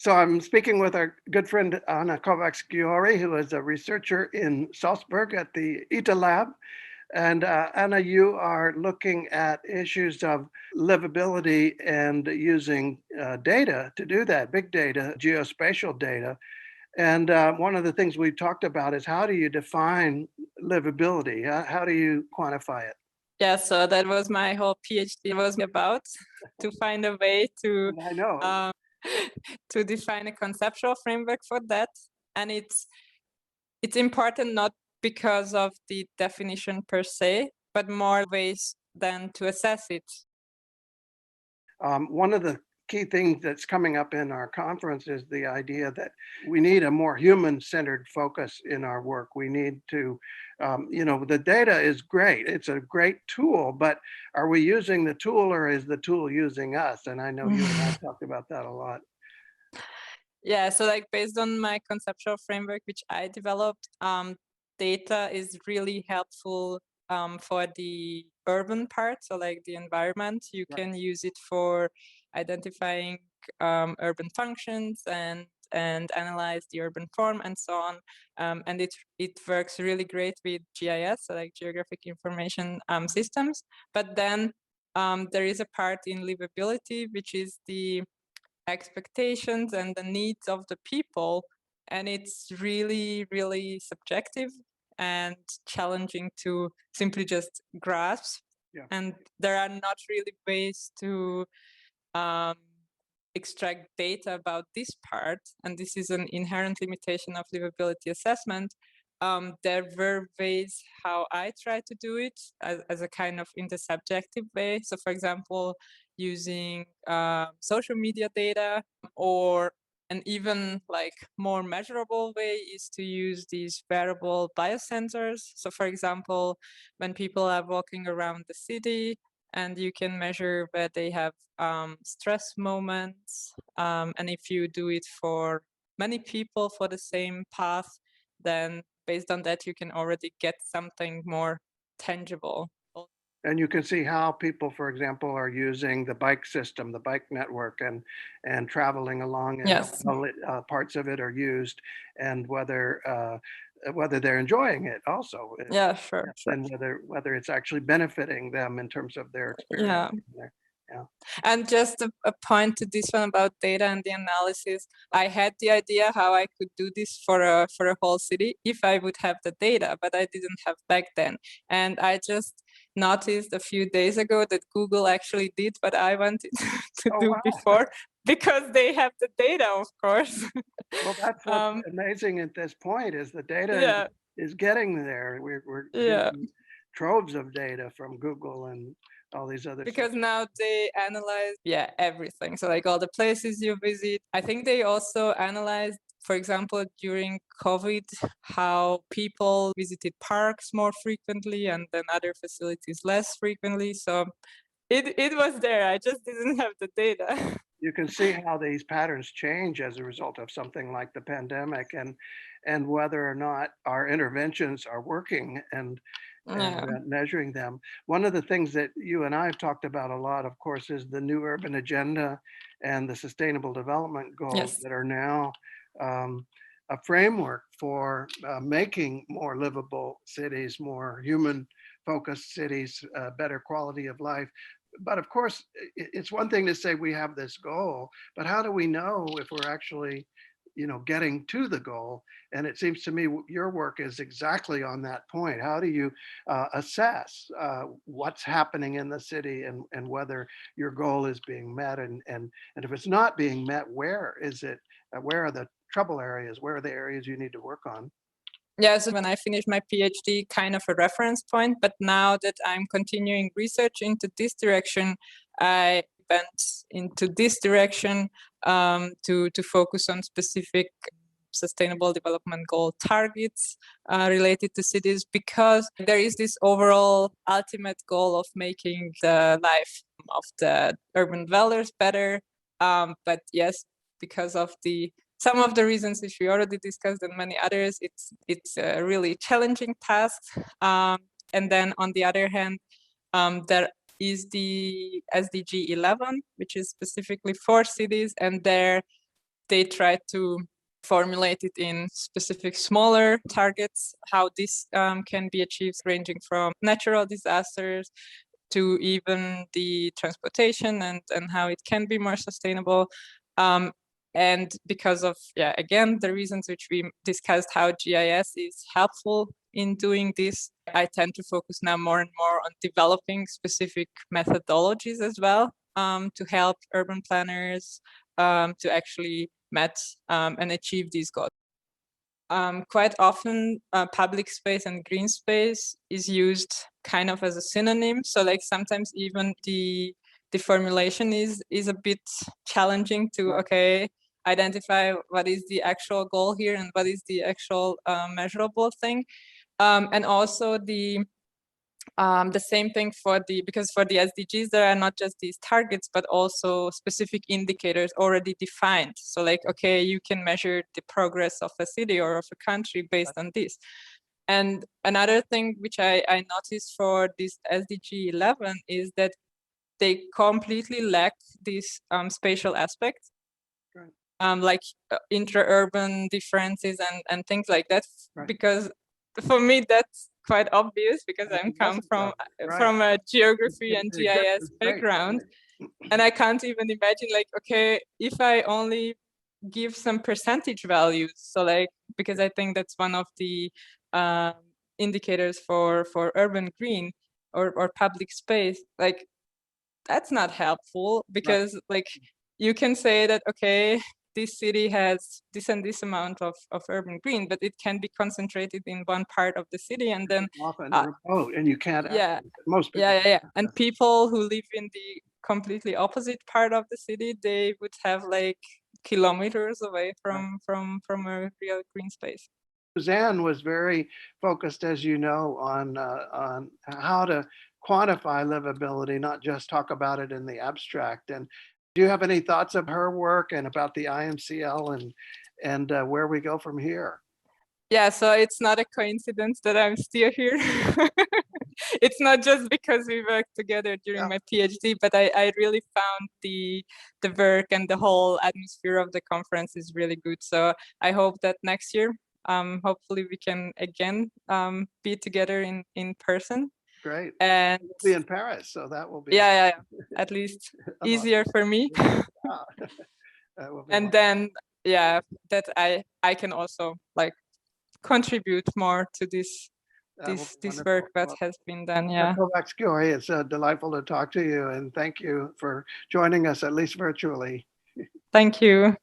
So I'm speaking with our good friend Anna Kovacs-Giori, who is a researcher in Salzburg at the ITA Lab. And Anna, you are looking at issues of livability and using data to do that, big data, geospatial data. And one of the things we talked about is how do you define livability? How do you quantify it? Yeah, so that was my whole PhD was about, to find a way to And I know. um, to define a conceptual framework for that. And it's important not because of the definition per se, but more ways than to assess it. One of the key things that's coming up in our conference is the idea that we need a more human-centered focus in our work. We need to, the data is great. It's a great tool, but are we using the tool or is the tool using us? And I know you and I have talked about that a lot. Yeah, so like based on my conceptual framework, which I developed, data is really helpful for the urban part, so like the environment. You Right. can use it for identifying urban functions and analyze the urban form and so on. And it works really great with GIS, so like geographic information systems. But then there is a part in livability, which is the expectations and the needs of the people, and it's really really subjective and challenging to simply just grasp. Yeah. And there are not really ways to um, extract data about this part, and this is an inherent limitation of livability assessment. There were ways how I try to do it as a kind of intersubjective way. So for example, using social media data, or an even like more measurable way is to use these wearable biosensors. So for example, when people are walking around the city, and you can measure where they have stress moments. And if you do it for many people for the same path, then based on that, you can already get something more tangible. And you can see how people, for example, are using the bike system, the bike network, and traveling along, and how Yes. well parts of it are used, and whether they're enjoying it also, Yeah, sure, sure. and whether it's actually benefiting them in terms of their experience. Yeah. There. Yeah. And just a point to this one about data and the analysis. I had the idea how I could do this for a whole city if I would have the data, but I didn't have back then. And I just noticed a few days ago that Google actually did what I wanted to Oh do wow. before, because they have the data, of course. Well, that's what's um, amazing at this point is the data yeah, is getting there. We're yeah. getting troves of data from Google and all these other Because sources. now they analyze, yeah, everything. So like all the places you visit. I think they also analyzed, for example, during COVID, how people visited parks more frequently and then other facilities less frequently. So it was there. I just didn't have the data. You can see how these patterns change as a result of something like the pandemic, and whether or not our interventions are working, and Yeah. measuring them. One of the things that you and I have talked about a lot, of course, is the new urban agenda and the sustainable development goals Yes. that are now a framework for making more livable cities, more human focused cities, better quality of life. But of course, it's one thing to say we have this goal, but how do we know if we're actually, getting to the goal? And it seems to me your work is exactly on that point. How do you assess what's happening in the city, and whether your goal is being met, and if it's not being met, where is it? Where are the trouble areas? Where are the areas you need to work on? Yeah, so when I finished my PhD, kind of a reference point, but now that I'm continuing research into this direction, I went into this direction to focus on specific sustainable development goal targets related to cities, because there is this overall ultimate goal of making the life of the urban dwellers better. But yes, because of some of the reasons which we already discussed and many others, it's a really challenging task. And then on the other hand, there is the SDG 11, which is specifically for cities, and there they try to formulate it in specific smaller targets, how this can be achieved, ranging from natural disasters to even the transportation and how it can be more sustainable. And because of, again, the reasons which we discussed, how GIS is helpful in doing this, I tend to focus now more and more on developing specific methodologies as well, to help urban planners to actually met and achieve these goals. Quite often, public space and green space is used kind of as a synonym. So like sometimes even the formulation is a bit challenging to, okay, identify what is the actual goal here and what is the actual measurable thing. And also the same thing because for the SDGs, there are not just these targets, but also specific indicators already defined. So like, okay, you can measure the progress of a city or of a country based on this. And another thing which I noticed for this SDG 11 is that they completely lack this spatial aspect, like intra-urban differences and things like that. Right. Because for me, that's quite obvious because I come from a geography and GIS background. Right. And I can't even imagine, like, okay, if I only give some percentage values, so like, because I think that's one of the indicators for urban green or public space, like that's not helpful because like you can say that, okay, this city has this and this amount of urban green, but it can be concentrated in one part of the city, and then often remote, and you can't. Most people. And people who live in the completely opposite part of the city, they would have like kilometers away from a real green space. Suzanne was very focused, as you know, on how to quantify livability, not just talk about it in the abstract. And do you have any thoughts of her work and about the IMCL and where we go from here? Yeah, so it's not a coincidence that I'm still here. It's not just because we worked together during my PhD, but I really found the work and the whole atmosphere of the conference is really good. So I hope that next year, hopefully we can again be together in person. Great. And we'll be in Paris, so that will be at least easier for me. And then that I can also like contribute more to this work that has been done. Kovacs-Giori, it's delightful to talk to you, and thank you for joining us, at least virtually. Thank you.